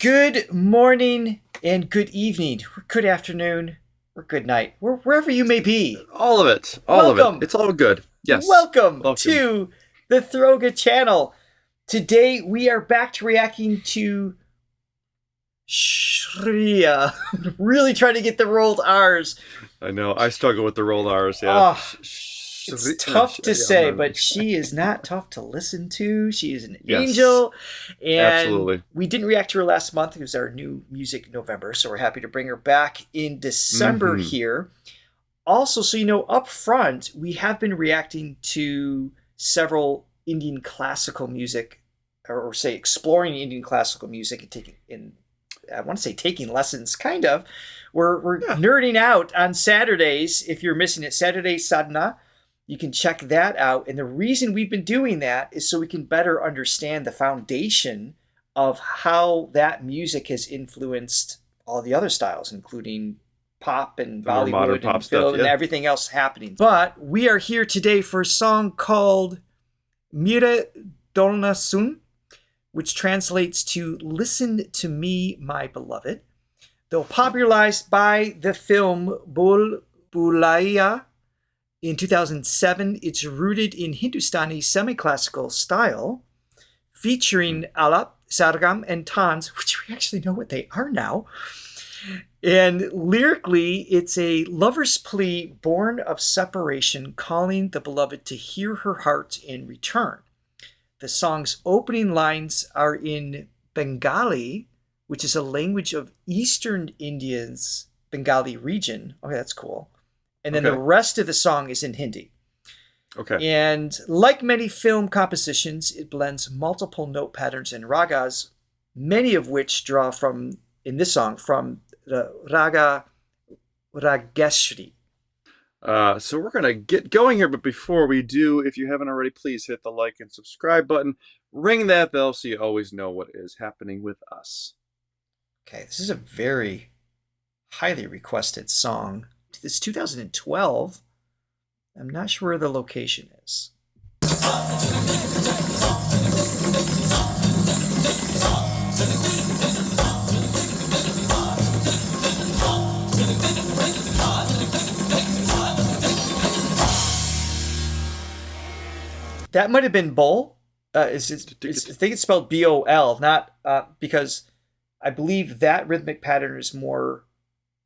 Good morning and good evening, or good afternoon, or good night, wherever you may be. All of it. All of Welcome, it. It's all good. Yes. welcome Welcome. to the Throga channel. Today we are back to reacting to Shreya. Really trying to get the rolled R's. I know. I struggle with the rolled R's. Yeah. It's tough to say, but she is not tough to listen to. She is an angel. And Absolutely. we didn't react to her last month. It was our new Music November. So we're happy to bring her back in December here. Also, so you know, up front, we have been reacting to several Indian classical music, or say exploring Indian classical music and I want to say taking lessons, kind of. We're nerding out on Saturdays. If you're missing it, Saturday Sadhana. You can check that out. And the reason we've been doing that is so we can better understand the foundation of how that music has influenced all the other styles, including pop and Bollywood and film and everything else happening. But we are here today for a song called Mere Dholna Sun, which translates to Listen to Me, My Beloved. Though popularized by the film Bul Bulaiya in 2007, it's rooted in Hindustani semi-classical style, featuring alap, sargam, and tans, which we actually know what they are now. And lyrically, it's a lover's plea born of separation, calling the beloved to hear her heart in return. The song's opening lines are in Bengali, which is a language of Eastern India's Bengali region. Okay, that's cool. And then the rest of the song is in Hindi. Okay. And like many film compositions, it blends multiple note patterns and ragas, many of which draw from, in this song, from the raga Rageshri. So we're going to get going here, but before we do, if you haven't already, please hit the like and subscribe button. Ring that bell so you always know what is happening with us. Okay, this is a very highly requested song. This is 2012. I'm not sure where the location is. That might have been Bol. I think it's spelled B-O-L, not because I believe that rhythmic pattern is more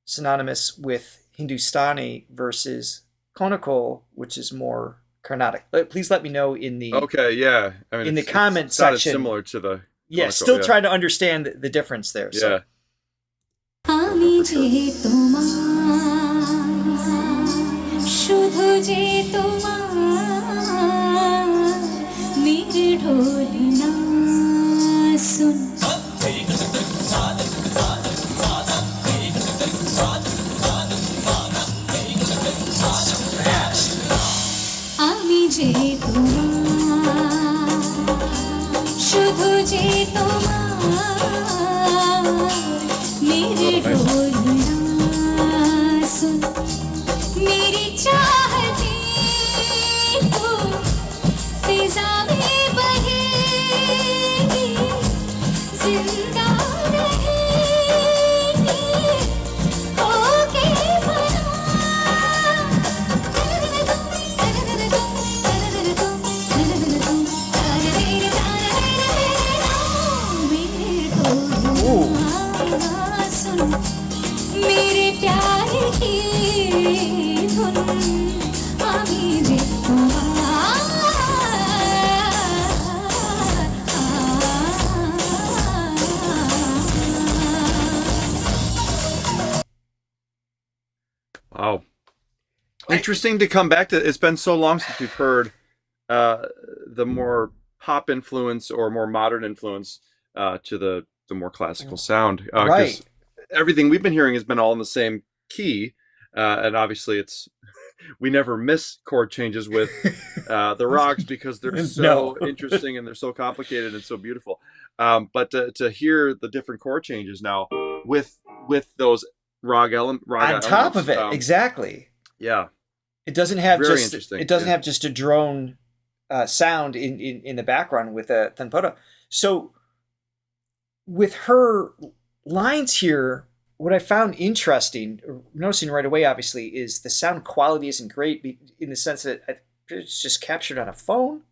synonymous with Hindustani versus Konakol, which is more Carnatic. Please let me know in the in the comment section. Similar to the still trying to understand the difference there. Yeah. Wow. Interesting to come back to. It's been so long since we've heard the more pop influence or more modern influence to the more classical sound. Right. Everything we've been hearing has been all in the same key. And obviously we never miss chord changes with the rocks because they're so interesting and they're so complicated and so beautiful. But to hear the different chord changes now with those raga on top of it, exactly. Yeah, it doesn't have have just a drone sound in the background with a tanpura. So with her lines here, what I found interesting, noticing right away, obviously, is the sound quality isn't great in the sense that it's just captured on a phone,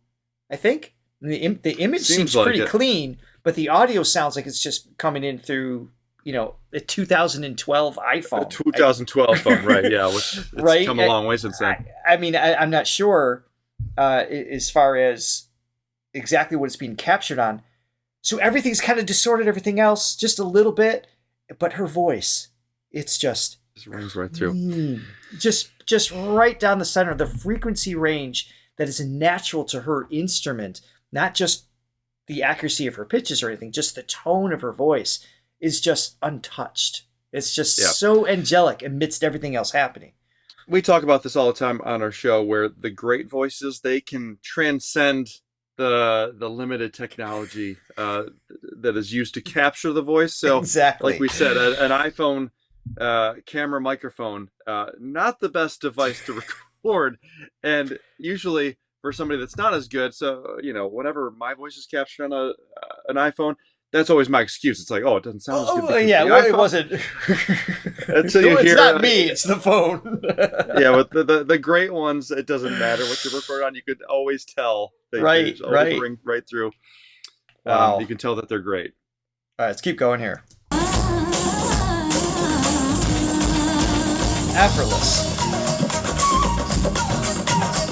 I think. And the image seems like pretty clean, but the audio sounds like it's just coming in through, a 2012 iPhone. A 2012 phone, right, yeah. Which it's come a long way since then. I mean, I'm not sure as far as exactly what it's being captured on. So everything's kind of distorted, everything else, just a little bit. But her voice, it's just rings right through. Just right down the center. The frequency range that is natural to her instrument, not just the accuracy of her pitches or anything, just the tone of her voice is just untouched. It's just so angelic amidst everything else happening. We talk about this all the time on our show, where the great voices, they can transcend the limited technology that is used to capture the voice. So exactly, like we said, an iPhone camera microphone, not the best device to record, and usually for somebody that's not as good. So whenever my voice is captured on an iPhone, that's always my excuse. It's like, it doesn't sound as good. It wasn't. It's not me. It's the phone. Yeah, with the great ones, it doesn't matter what you record on. You could always tell. Right. Ring right through. Wow. You can tell that they're great. All right, let's keep going here. Effortless.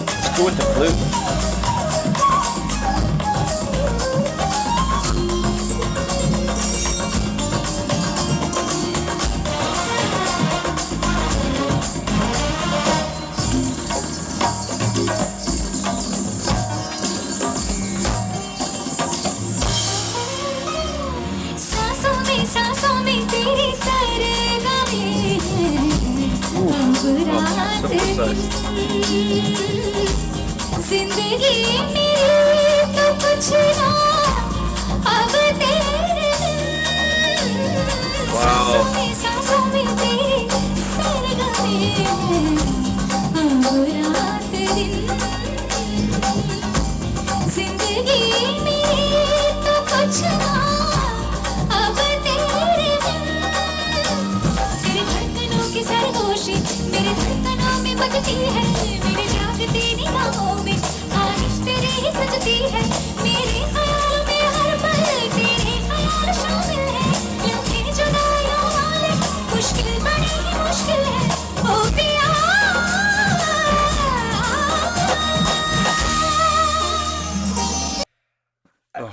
Let's go with the flute.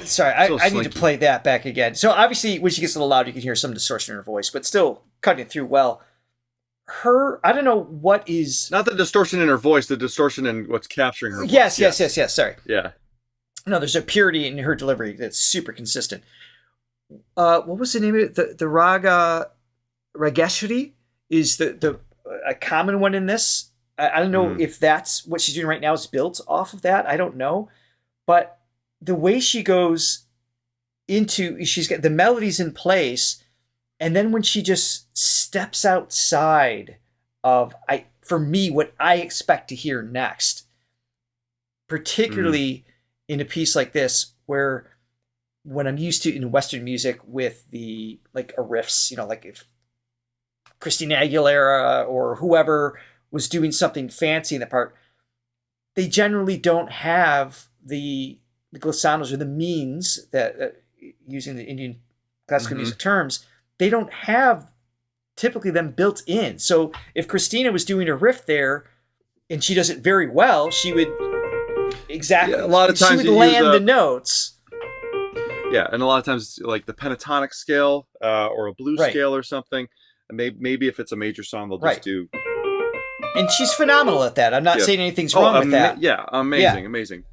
Sorry, I need to play that back again. So obviously, when she gets a little loud, you can hear some distortion in her voice, but still cutting it through well. I don't know what is... Not the distortion in her voice, the distortion in what's capturing her voice. Yes, sorry. Yeah. No, there's a purity in her delivery that's super consistent. What was the name of it? The Raga Rageshri is a common one in this. I don't know if that's what she's doing right now is built off of that. I don't know. But the way she goes she's got the melodies in place, and then when she just steps outside of, for me, what I expect to hear next, particularly in a piece like this, where when I'm used to in Western music with the, like, a riffs, like if Christina Aguilera or whoever was doing something fancy in the part, they generally don't have the glissandos or the means that, using the Indian classical music terms, they don't have typically them built in. So if Christina was doing a riff there and she does it very well, she would a lot of times she would land the notes. Yeah, and a lot of times like the pentatonic scale or a blues scale or something. And maybe if it's a major song, they'll just do. And she's phenomenal at that. I'm not saying anything's wrong with that. Yeah, amazing.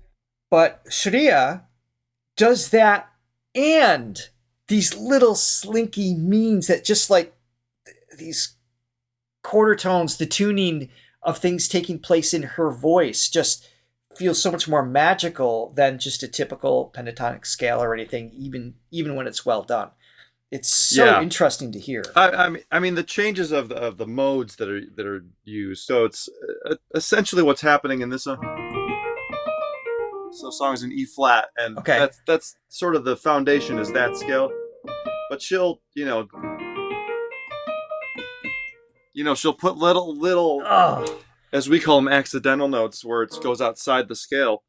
But Shreya does that, and these little slinky means that just like these quarter tones, the tuning of things taking place in her voice just feels so much more magical than just a typical pentatonic scale or anything, even when it's well done. It's so interesting to hear. I mean, the changes of the modes that are used. So it's essentially what's happening in this. So song is in E flat, and that's sort of the foundation is that scale. but she'll, she'll put little, Oh, as we call them, accidental notes where it goes outside the scale.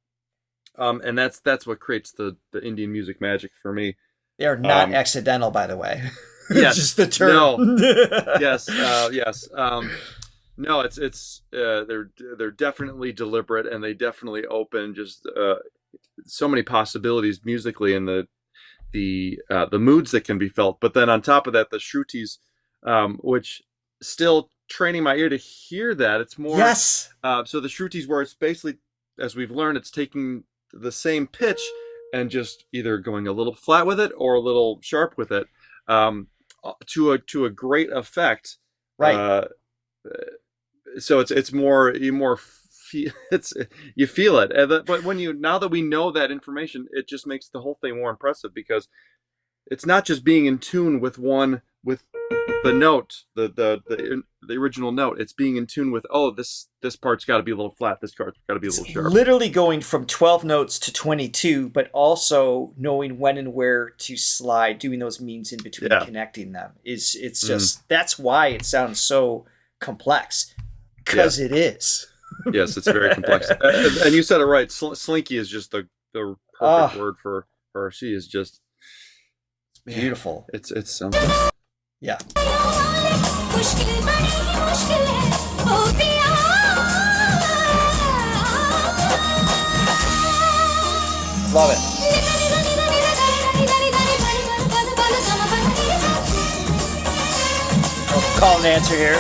And that's what creates the Indian music magic for me. they are not accidental, by the way. Yes, Just the term. No. Yes, yes. No, it's they're definitely deliberate, and they definitely open just so many possibilities musically, and the moods that can be felt. But then on top of that, the shrutis, which still training my ear to hear that. It's more Yes. So the shrutis, where it's basically, as we've learned, it's taking the same pitch and just either going a little flat with it or a little sharp with it, to a great effect. Right. So it's more it's you feel it, but now that we know that information, it just makes the whole thing more impressive, because it's not just being in tune with the note, the original note. It's being in tune with, this part's got to be a little flat, this part's got to be a little sharp. Literally going from 12 notes to 22, but also knowing when and where to slide, doing those means in between, connecting them. It's just that's why it sounds so complex, because it is. Yes, it's very complex. And you said it right. Slinky is just the perfect word for her. She is just beautiful. It's something. Yeah. Love it. Call and answer here.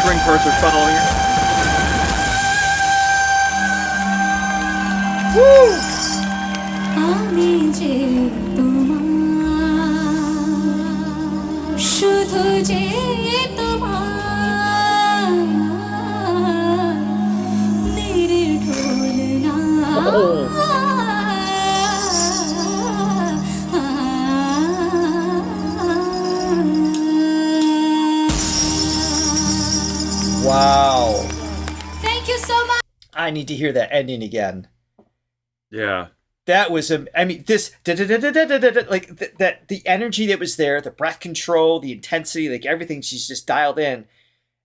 String parts are funneling it. Woo! Wow. Thank you so much. I need to hear that ending again. Yeah. That was this like that the energy that was there, the breath control, the intensity, like everything she's just dialed in.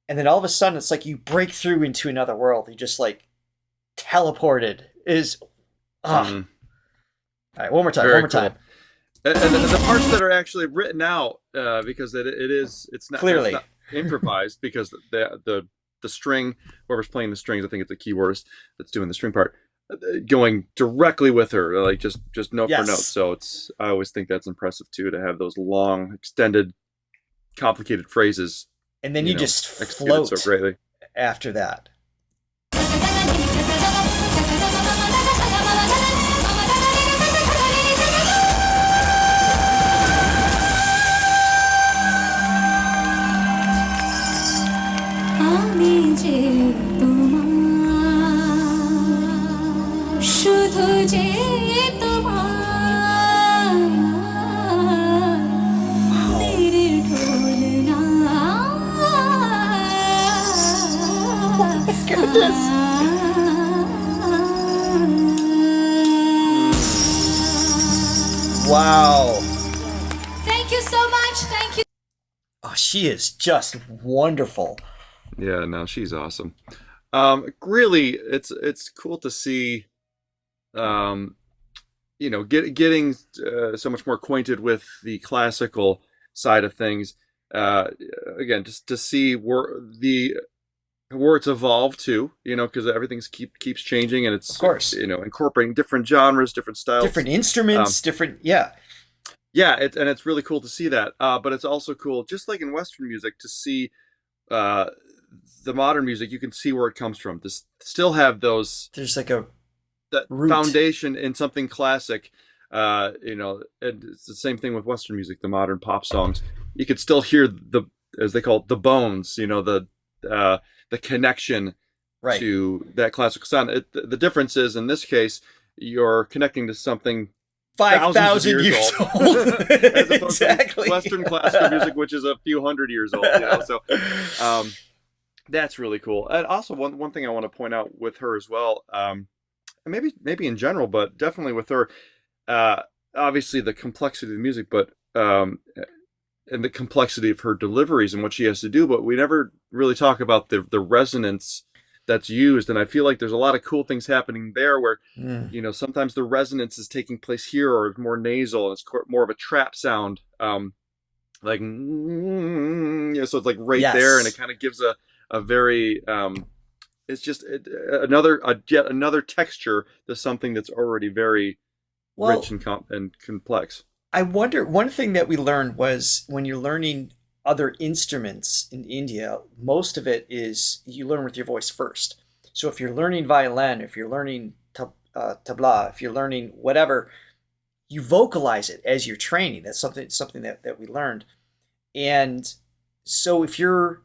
And then all of a sudden it's like you break through into another world. You just like teleported. All right, one more time. Very One more cool. time. And the parts that are actually written out, because it's not Clearly it's not improvised, because the string, whoever's playing the strings, I think it's a keyboardist that's doing the string part, going directly with her, like just note for note. So I always think that's impressive too, to have those long, extended, complicated phrases, and then you just float so greatly after that. Wow. Thank you so much. Thank you. Oh, she is just wonderful. Yeah, no, she's awesome. Really, it's cool to see, getting so much more acquainted with the classical side of things. Again, just to see where it's evolved to, because everything's keeps changing, and it's, of course, incorporating different genres, different styles, different instruments, different. Yeah. Yeah, it's really cool to see that. But it's also cool, just like in Western music, to see uh, the modern music. You can see where it comes from. To still have those There's like a that root. foundation in something classic. And it's the same thing with Western music, the modern pop songs. You could still hear the, as they call it, the bones. The connection Right. to that classical sound. The difference is, in this case, you're connecting to something 5,000 years old. as opposed Exactly. to Western classical music, which is a few hundred years old. So that's really cool. And also, one thing I want to point out with her as well, and maybe in general, but definitely with her, obviously the complexity of the music, but and the complexity of her deliveries and what she has to do. But we never really talk about the resonance that's used, and I feel like there's a lot of cool things happening there where sometimes the resonance is taking place here, or more nasal, and it's more of a trap sound, like so it's like right there, and it kind of gives a very it's just yet another texture to something that's already very rich and complex. I wonder, one thing that we learned was when you're learning other instruments in India, most of it is you learn with your voice first. So if you're learning violin, if you're learning tabla, if you're learning whatever, you vocalize it as you're training. That's something that we learned. And so if you're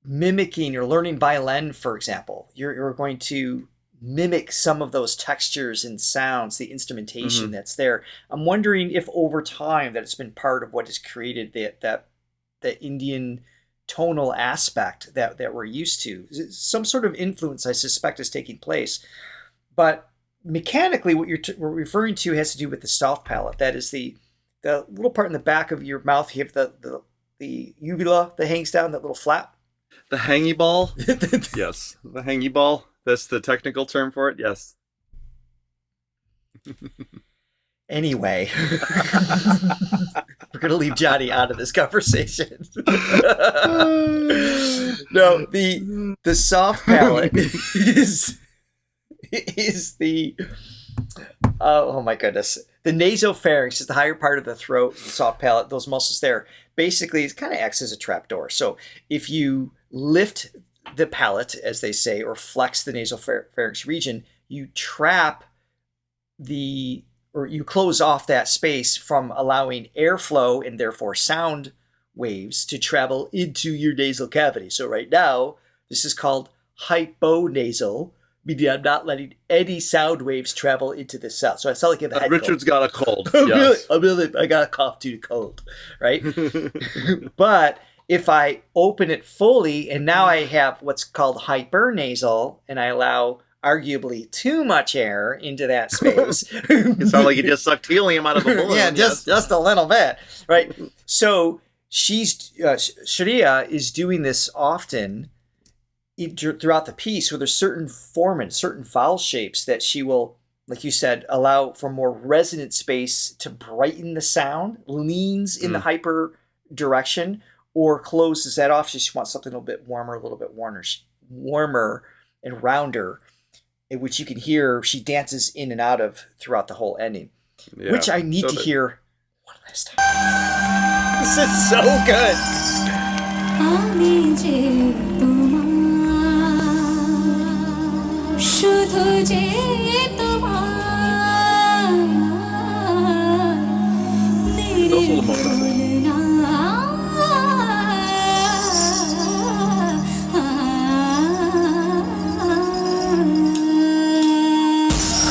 mimicking or learning violin, for example, you're going to mimic some of those textures and sounds, the instrumentation that's there. I'm wondering if over time that it's been part of what has created that Indian tonal aspect that we're used to. Some sort of influence, I suspect, is taking place. But mechanically, what we're referring to has to do with the soft palate. That is the little part in the back of your mouth. You have the uvula that hangs down, that little flap. The hangy ball? Yes, the hangy ball. That's the technical term for it? Yes. Anyway, we're going to leave Johnny out of this conversation. No, the soft palate is the oh my goodness. The nasopharynx is the higher part of the throat, the soft palate, those muscles there. Basically, it kind of acts as a trapdoor. So if you lift the palate, as they say, or flex the nasopharynx region, you trap or you close off that space from allowing airflow and therefore sound waves to travel into your nasal cavity. So right now, this is called hyponasal, meaning I'm not letting any sound waves travel into the cell. So I sound like I have a head Richard's cold. got a cold. Yes. I got a cough due to cold, right? But if I open it fully, and now I have what's called hypernasal, and I allow arguably too much air into that space. It sounds like you just sucked helium out of the balloon. Yeah, just a little bit, right? So Shreya is doing this often throughout the piece, where there's certain vowel shapes that she will, like you said, allow for more resonant space to brighten the sound, leans in the hyper direction, or closes that off. She wants something a little bit warmer and rounder, which you can hear she dances in and out of throughout the whole ending, which I need to hear one last time. This is so good.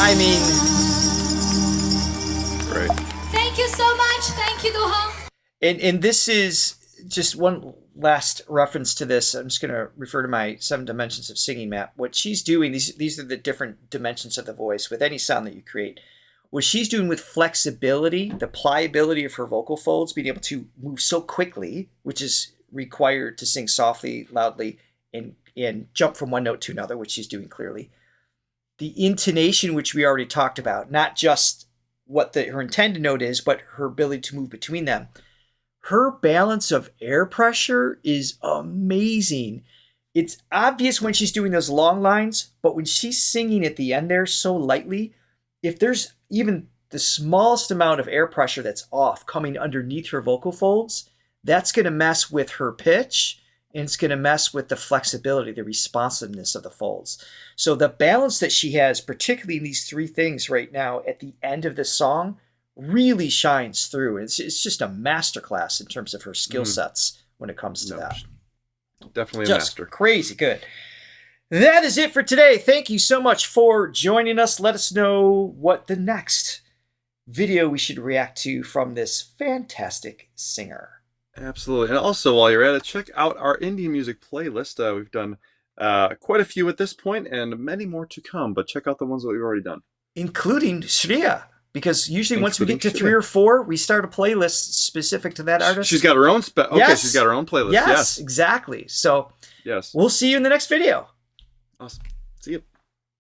I mean, great. Thank you so much. Thank you, Doha. And this is just one last reference to this. I'm just going to refer to my 7 dimensions of singing map. What she's doing, these are the different dimensions of the voice with any sound that you create. What she's doing with flexibility, the pliability of her vocal folds, being able to move so quickly, which is required to sing softly, loudly, and jump from one note to another, which she's doing clearly. The intonation, which we already talked about, not just what her intended note is, but her ability to move between them. Her balance of air pressure is amazing. It's obvious when she's doing those long lines, but when she's singing at the end there so lightly, if there's even the smallest amount of air pressure that's off coming underneath her vocal folds, that's going to mess with her pitch, and it's going to mess with the flexibility, the responsiveness of the folds. So the balance that she has, particularly in these three things right now at the end of the song, really shines through. It's just a masterclass in terms of her skill sets when it comes to that. Definitely a Just master. Crazy good. That is it for today. Thank you so much for joining us. Let us know what the next video we should react to from this fantastic singer. Absolutely. And also, while you're at it, check out our indie music playlist. We've done quite a few at this point and many more to come, but check out the ones that we've already done. Including Shreya, because usually once we get to 3 or 4, we start a playlist specific to that artist. She's got her own Yes. She's got her own playlist. Yes, exactly. So yes. we'll see you in the next video. Awesome. See you.